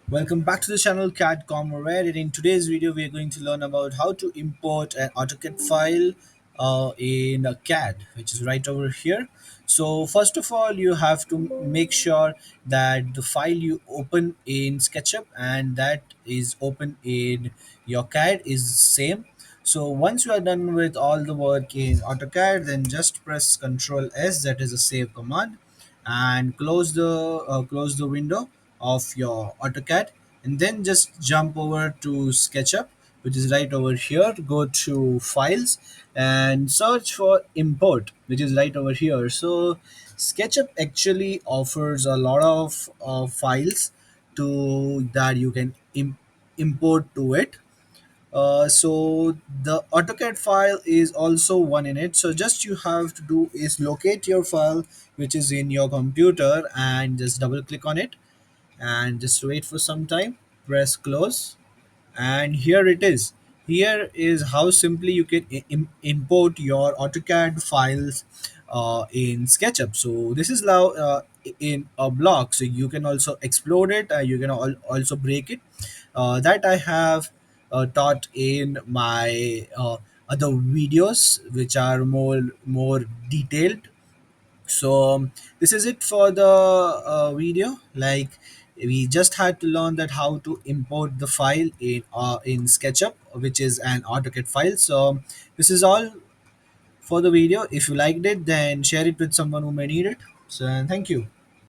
Welcome back to the channel CAD Comrade, and in today's video we are going to learn about how to import an AutoCAD file in a CAD, which is right over here. So first of all, you have to make sure that the file you open in SketchUp and that is open in your CAD is same. So once you are done with all the work in AutoCAD, then just press Ctrl S, that is a save command, and close the window of your AutoCAD, and then just jump over to SketchUp, which is right over here. Go to files and search for import, which is right over here. So SketchUp actually offers a lot of files to that you can import to it. So the AutoCAD file is also one in it. So just you have to do is locate your file which is in your computer and just double click on it and just wait for some time. Press close, and here it is. Here is how simply you can import your AutoCAD files in SketchUp. So this is now in a block, so you can also explode it. You can also break it. That I have taught in my other videos, which are more detailed. So this is it for the video. Like, we just had to learn that how to import the file in SketchUp, which is an AutoCAD file. So this is all for the video. If you liked it, then share it with someone who may need it. So thank you.